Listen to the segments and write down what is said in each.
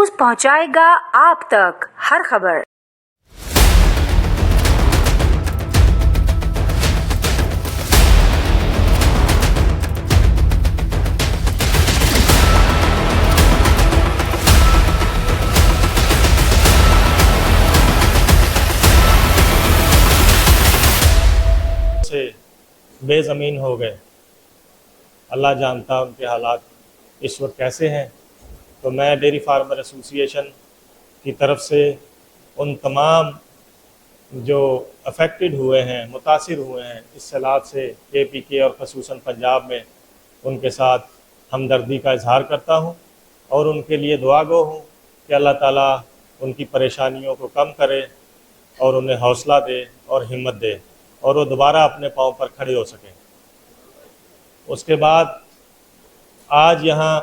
News पहुंचाएगा आप तक हर खबर। से बेज़मीन हो गए। अल्लाह जानता उनके हालात इस वक्त कैसे हैं। तो मैं डेयरी फार्मर एसोसिएशन की तरफ से उन तमाम जो अफेक्टेड हुए हैं, मुतासिर हुए हैं इस सैलाब से KPK और ख़ुसूसन पंजाब में, उनके साथ हमदर्दी का इजहार करता हूँ और उनके लिए दुआ गो हूँ कि अल्लाह ताला उनकी परेशानियों को कम करे और उन्हें हौसला दे और हिम्मत दे और वो दोबारा अपने पाँव पर खड़े हो सकें। उसके बाद आज यहाँ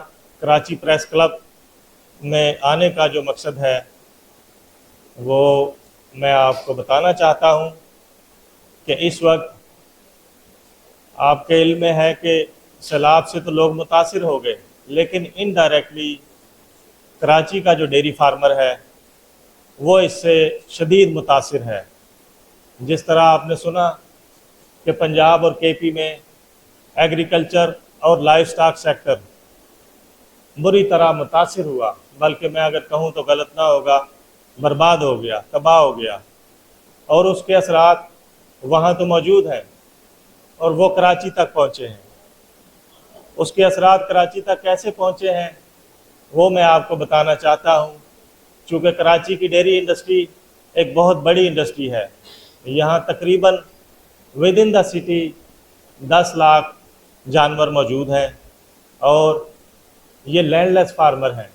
कराची प्रेस क्लब में आने का जो मकसद है वो मैं आपको बताना चाहता हूँ कि इस वक्त आपके इल्म में है कि सैलाब से तो लोग मुतासिर हो गए, लेकिन इनडायरेक्टली कराची का जो डेयरी फार्मर है वो इससे शदीद मुतासिर है। जिस तरह आपने सुना कि पंजाब और KP में एग्रीकल्चर और लाइफ स्टॉक सेक्टर बुरी तरह मुतासिर हुआ, बल्कि मैं अगर कहूँ तो गलत ना होगा, बर्बाद हो गया, तबाह हो गया। और उसके असरात वहाँ तो मौजूद हैं और वो कराची तक पहुँचे हैं। उसके असरात कराची तक कैसे पहुँचे हैं वो मैं आपको बताना चाहता हूँ। चूँकि कराची की डेयरी इंडस्ट्री एक बहुत बड़ी इंडस्ट्री है। यहाँ तकरीबन with in the city 10 lakh जानवर मौजूद हैं और ये लैंडलेस फार्मर हैं।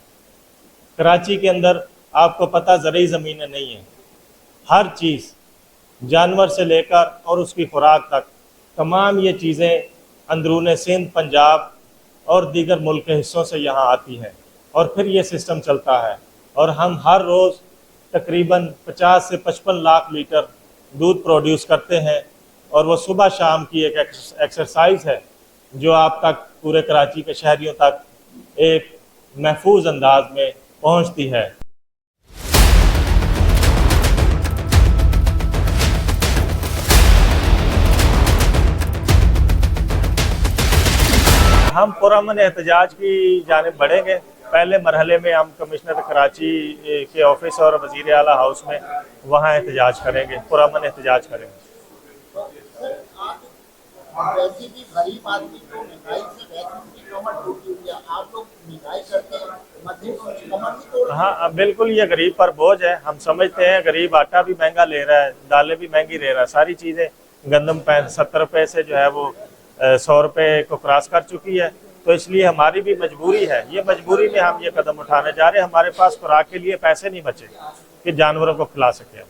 कराची के अंदर आपको पता ज़रूरी ज़मीनें नहीं हैं। हर चीज़ जानवर से लेकर और उसकी खुराक तक तमाम ये चीज़ें अंदरूने सिंध, पंजाब और दीगर मुल्क के हिस्सों से यहाँ आती हैं और फिर ये सिस्टम चलता है और हम हर रोज़ तकरीबन 50 से 55 लाख लीटर दूध प्रोड्यूस करते हैं और वो सुबह शाम की एक एक्सरसाइज है जो आप तक पूरे कराची के शहरियों तक एक महफूज अंदाज में पहुंचती है। हम पुरअमन एहतजाज की जानिब बढ़ेंगे। पहले मरहले में हम कमिश्नर कराची के ऑफिस और वज़ीर आला हाउस में वहाँ एहतजाज करेंगे, पुरअमन एहतजाज करेंगे। वैसे भी गरीब आदमी को महंगाई से वैक्यूम की कमर टूटी हुई है, आप लोग महंगाई करते हैं, मध्य तो कमर नहीं तोड़। हाँ, बिल्कुल ये गरीब पर बोझ है। हम समझते हैं गरीब आटा भी महंगा ले रहा है, दालें भी महंगी ले रहा है, सारी चीज़ें। गंदम 70 रुपये से जो है वो 100 रुपये को क्रॉस कर चुकी है। तो इसलिए हमारी भी मजबूरी है, ये मजबूरी में हम ये कदम उठाने जा रहे हैं। हमारे पास खुराक के लिए पैसे नहीं बचे कि जानवरों को खिला सकें।